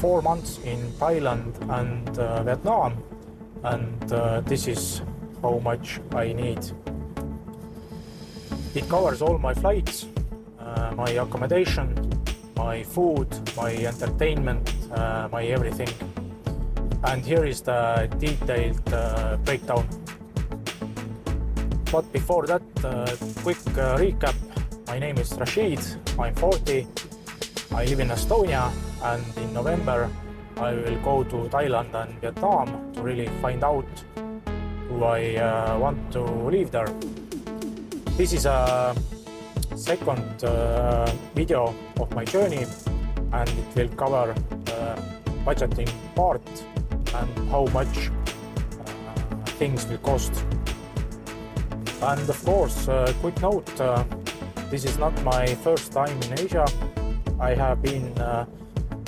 4 months in Thailand and Vietnam, and this is how much I need. It covers all my flights, my accommodation, my food, my entertainment, my everything. And here is the detailed breakdown. But before that, quick recap. My name is Rashid, I'm 40, I live in Estonia, and in November I will go to Thailand and Vietnam to really find out who I want to live there. This is a second video of my journey, and it will cover budgeting part and how much things will cost. And of course, quick note, this is not my first time in Asia. I have been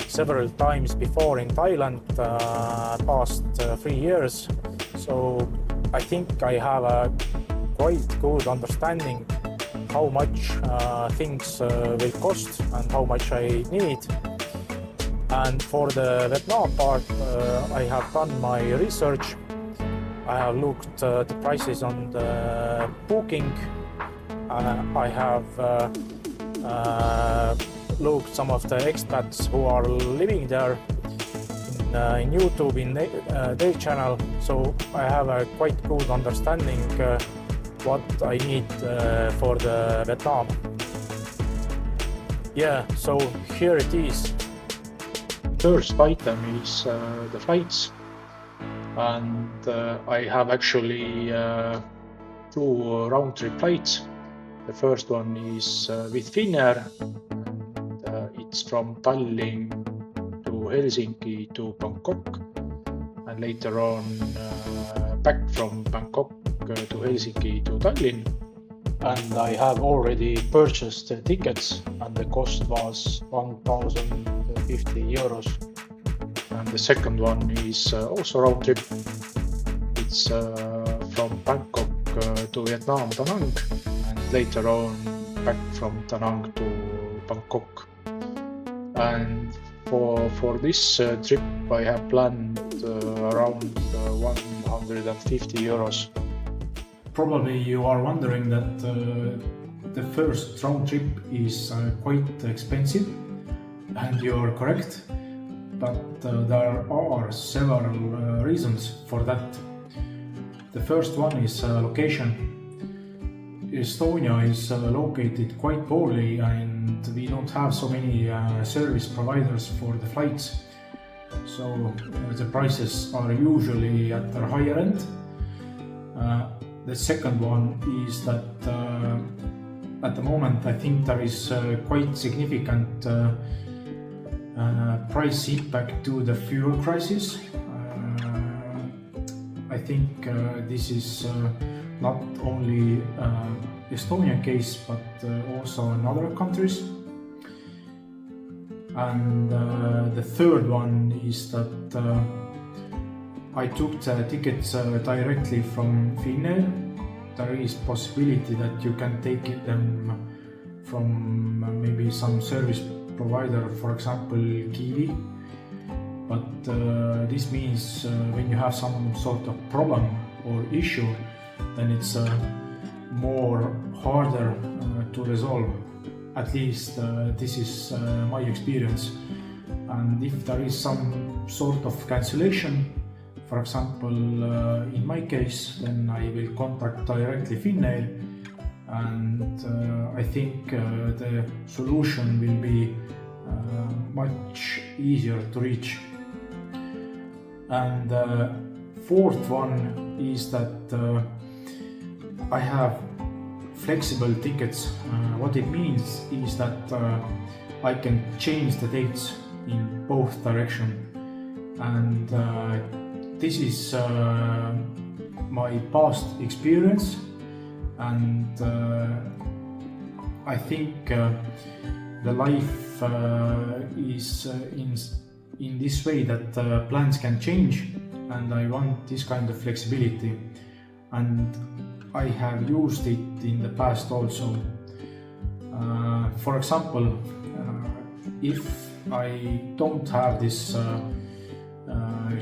several times before in Thailand past 3 years, so I think I have a quite good understanding how much things will cost and how much I need. And for the Vietnam part, I have done my research. I have looked the prices on the booking. I have looked some of the expats who are living there in YouTube in their channel, so I have a quite good understanding what I need for the Vietnam. Yeah, so here it is. First item is the flights, and I have actually 2 round-trip flights. The first one is with Finnair, and it's from Tallinn to Helsinki to Bangkok, and later on back from Bangkok to Helsinki to Tallinn. And I have already purchased the tickets, and the cost was 1,050 euros. And the second one is also round trip. It's from Bangkok to Vietnam, Da Nang, and later on back from Da Nang to Bangkok. And for this trip I have planned around 150 euros. Probably you are wondering that the first round trip is quite expensive, and you are correct, but there are several reasons for that. The first one is location. Estonia is located quite poorly, and we don't have so many service providers for the flights, so the prices are usually at the higher end. The second one is that at the moment I think there is quite significant price impact to the fuel crisis. I think this is not only Estonian case, but also in other countries. And the third one is that I took the tickets directly from Finnair. There is possibility that you can take them from maybe some service provider, for example Kiwi. But this means when you have some sort of problem or issue, then it's more harder to resolve. At least this is my experience. And if there is some sort of cancellation, for example, in my case, then I will contact directly Finnair, and I think the solution will be much easier to reach. And fourth one is that I have flexible tickets. What it means is that I can change the dates in both directions, and this is my past experience, and I think the life is in this way that plans can change, and I want this kind of flexibility, and I have used it in the past also. For example, if I don't have this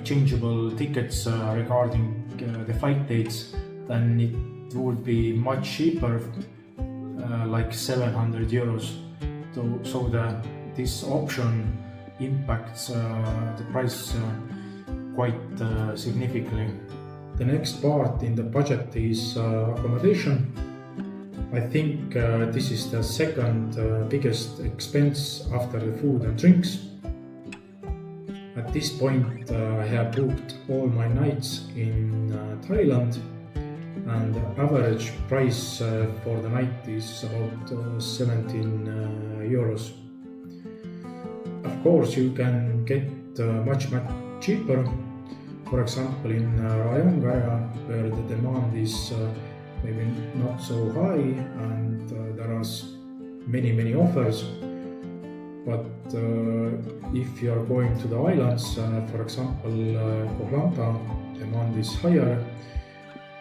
changeable tickets regarding the flight dates, then it would be much cheaper, like 700 euros. So this option impacts the price quite significantly. The next part in the budget is accommodation. I think this is the second biggest expense after the food and drinks. At this point, I have booked all my nights in Thailand, and the average price for the night is about 17 euros. Of course, you can get much cheaper. For example, in Rayong area, where the demand is maybe not so high and there are many offers. But if you are going to the islands, for example, Lanta, demand is higher,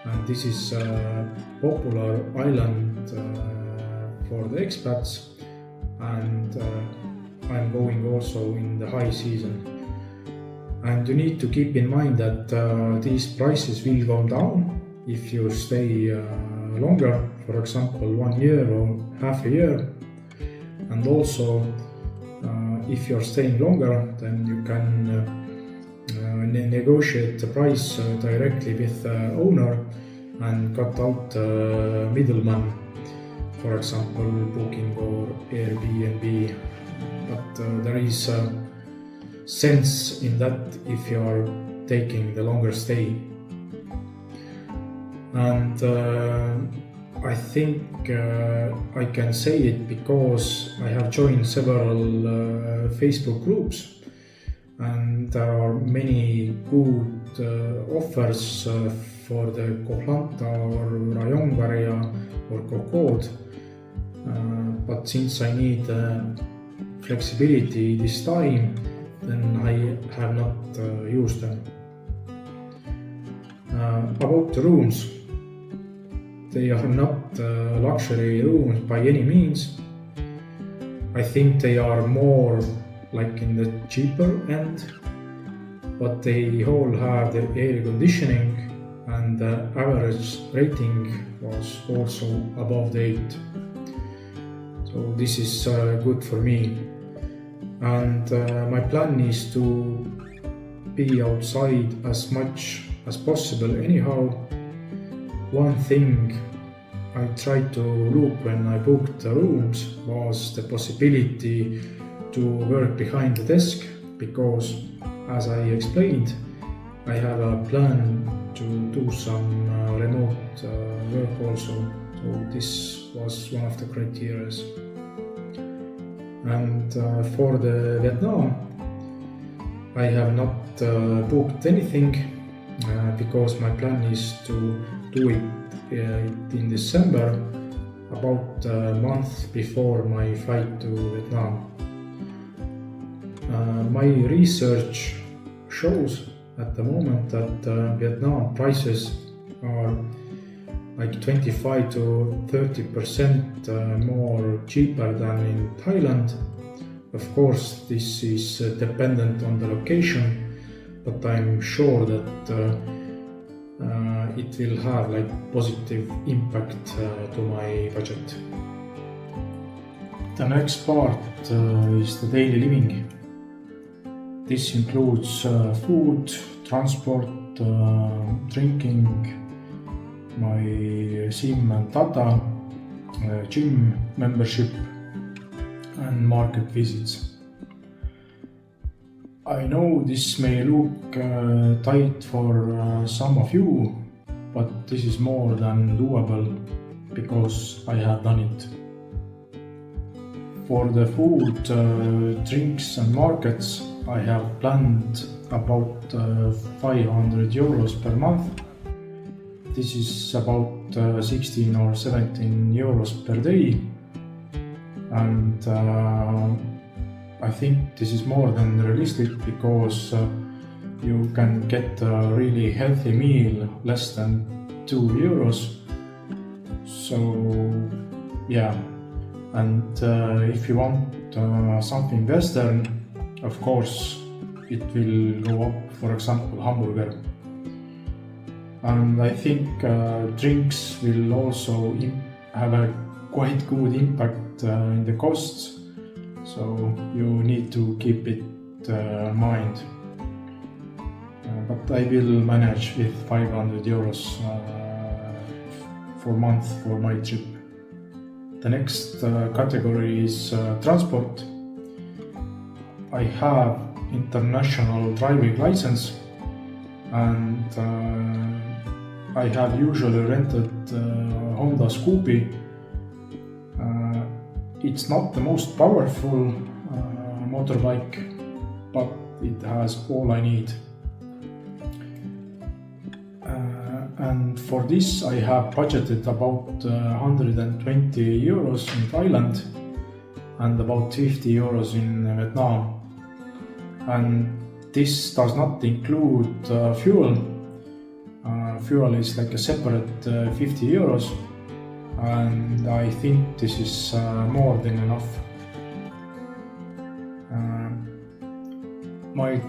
and this is a popular island for the expats, and I'm going also in the high season. And you need to keep in mind that these prices will go down if you stay longer, for example 1 year or half a year. And also if you're staying longer, then you can negotiate the price directly with the owner and cut out middleman, for example Booking or Airbnb. But there is sense in that if you are taking the longer stay. And I think I can say it because I have joined several Facebook groups, and there are many good offers for the Lanta or Rayong area or Kood. But since I need flexibility this time, then I have not used them. About the rooms, they are not luxury rooms by any means. I think they are more like in the cheaper end, but they all have the air conditioning, and the average rating was also above the 8. So this is good for me. And my plan is to be outside as much as possible anyhow. One thing I tried to look when I booked the rooms was the possibility to work behind the desk, because as I explained, I have a plan to do some remote work also. So this was one of the criteria. And for the Vietnam, I have not booked anything because my plan is to do it in December, about a month before my flight to Vietnam. My research shows at the moment that Vietnam prices are like 25 to 30% more cheaper than in Thailand. Of course, this is dependent on the location, but I'm sure that it will have like positive impact to my budget. The next part is the daily living. This includes food, transport, drinking, my SIM and data, gym membership, and market visits. I know this may look tight for some of you, but this is more than doable because I have done it. For the food, drinks and markets, I have planned about 500 euros per month. This is about 16 or 17 euros per day, and I think this is more than realistic because you can get a really healthy meal less than 2 euros. So yeah, and if you want something Western, of course it will go up, for example, hamburger. And I think drinks will also have a quite good impact in the costs, so you need to keep it in mind. But I will manage with 500 euros for month for my trip. The next category is transport. I have international driving license, and I have usually rented Honda Scoopy. It's not the most powerful motorbike, but it has all I need. And for this I have budgeted about 120 euros in Thailand and about 50 euros in Vietnam. And this does not include fuel. Fuel is like a separate 50 euros, and I think this is more than enough. My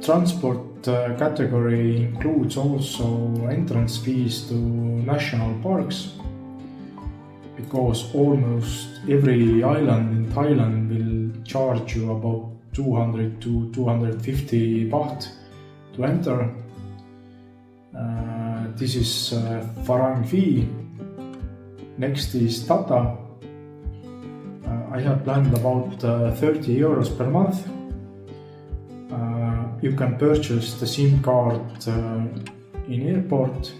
transport category includes also entrance fees to national parks, because almost every island in Thailand will charge you about 200 to 250 baht to enter. This is Farang fee. Next is Tata. I have planned about 30 euros per month. You can purchase the SIM card in airport.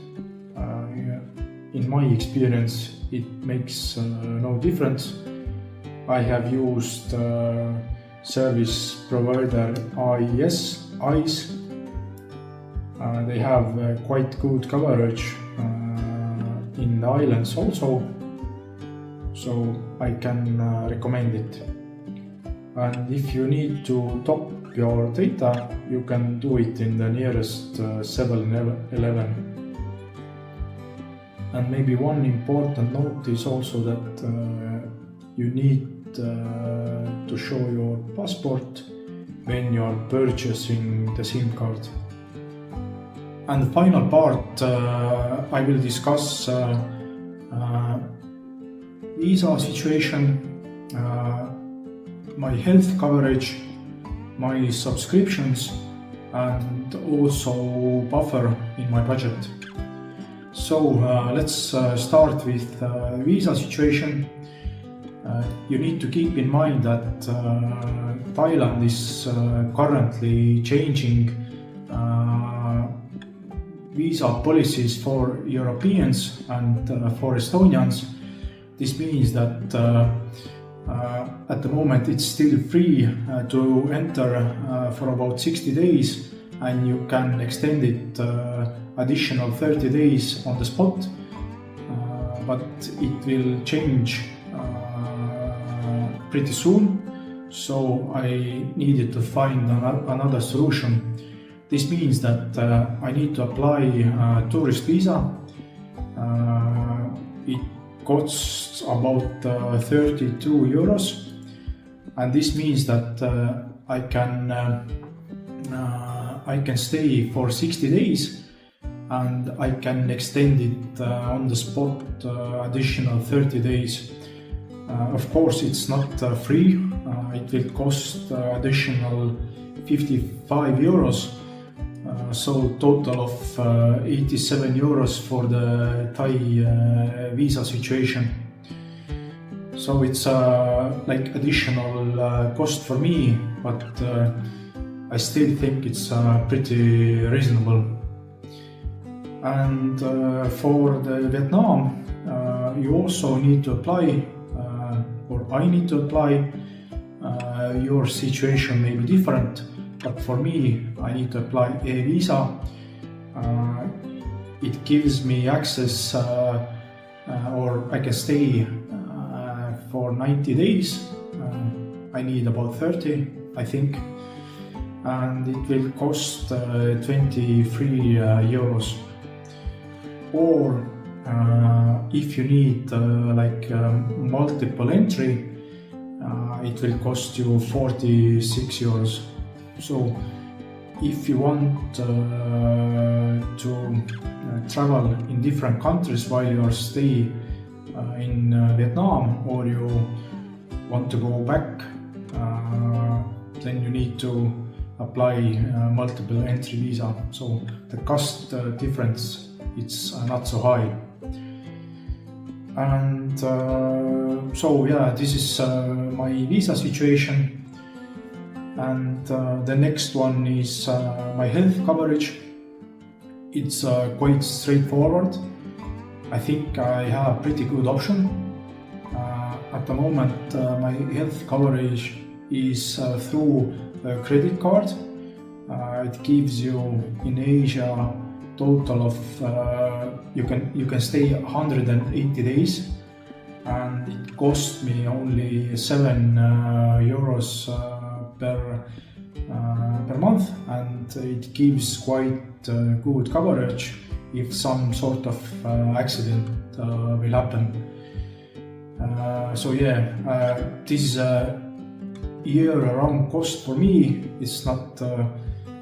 In my experience, it makes no difference. I have used service provider ICE. They have quite good coverage in the islands also, so I can recommend it. And if you need to top your data, you can do it in the nearest 7-Eleven. And maybe one important note is also that you need to show your passport when you are purchasing the SIM card. And the final part, I will discuss visa situation, my health coverage, my subscriptions, and also buffer in my budget. So let's start with visa situation. You need to keep in mind that Thailand is currently changing visa policies for Europeans and for Estonians. This means that at the moment it's still free to enter for about 60 days, and you can extend it additional 30 days on the spot, but it will change pretty soon, so I needed to find another solution. This means that I need to apply a tourist visa. It costs about 32 euros, and this means that I can stay for 60 days, and I can extend it on the spot additional 30 days. Of course, it's not free. It will cost additional 55 euros. So total of 87 euros for the Thai visa situation. So it's like additional cost for me, but I still think it's pretty reasonable. And for the Vietnam, you also need to apply, or I need to apply. Your situation may be different, but for me, I need to apply a visa. It gives me access, or I can stay for 90 days. I need about 30, I think, and it will cost 23 euros. Or if you need like multiple entry, it will cost you 46 euros. So if you want to travel in different countries while you are staying in Vietnam, or you want to go back, then you need to apply multiple entry visa. So the cost difference, it's not so high. And so yeah, this is my visa situation. And the next one is my health coverage. It's quite straightforward. I think I have a pretty good option. At the moment, my health coverage is through a credit card. It gives you in Asia total of you can stay 180 days, and it cost me only 7 euros per month, and it gives quite good coverage if some sort of accident will happen. So yeah, this is a year-round cost for me. It's not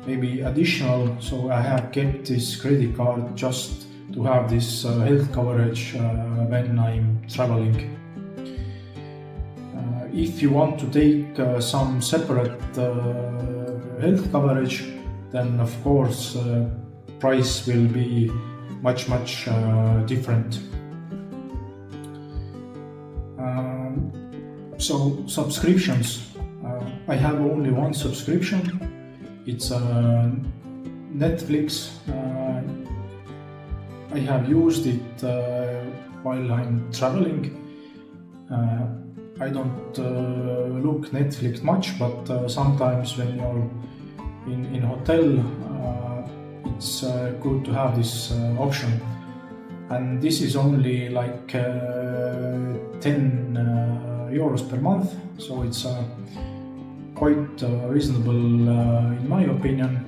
maybe additional, so I have kept this credit card just to have this health coverage when I'm traveling. If you want to take some separate health coverage, then of course price will be much different. So subscriptions, I have only one subscription. It's Netflix. I have used it while I'm traveling. I don't look Netflix much, but sometimes when you're in hotel, it's good to have this option. And this is only like 10 euros per month, so it's quite reasonable in my opinion.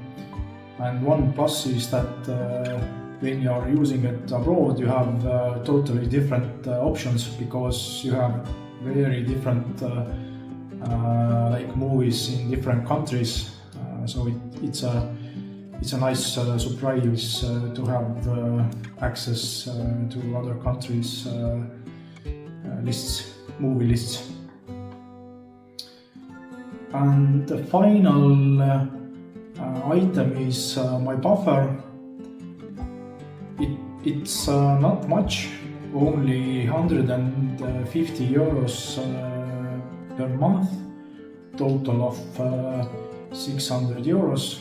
And one plus is that when you are using it abroad, you have totally different options, because you have very different like movies in different countries. So it's a nice surprise to have access to other countries' movie lists. And the final item is my buffer. It's not much, only 150 euros per month, total of 600 euros.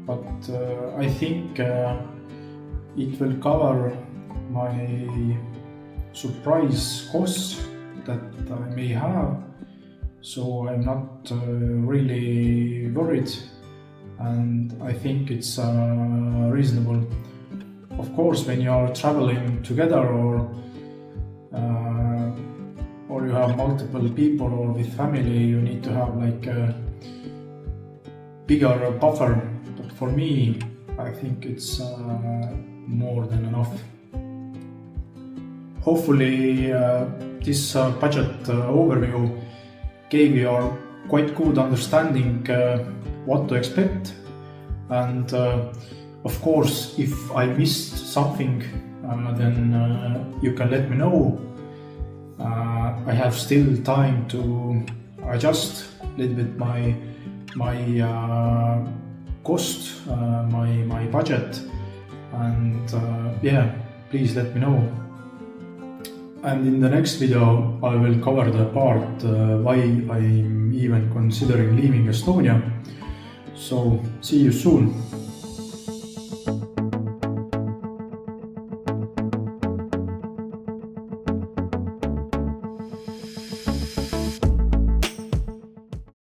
But I think it will cover my surprise costs that I may have, so I'm not really worried, and I think it's reasonable. Of course, when you are traveling together, or you have multiple people, or with family, you need to have like a bigger buffer. But for me, I think it's more than enough. Hopefully, this budget overview gave you a quite good understanding what to expect. And of course, if I missed something, then you can let me know. I have still time to adjust a little bit my cost, my budget, and yeah, please let me know. And in the next video, I will cover the part why I'm even considering leaving Estonia. So see you soon.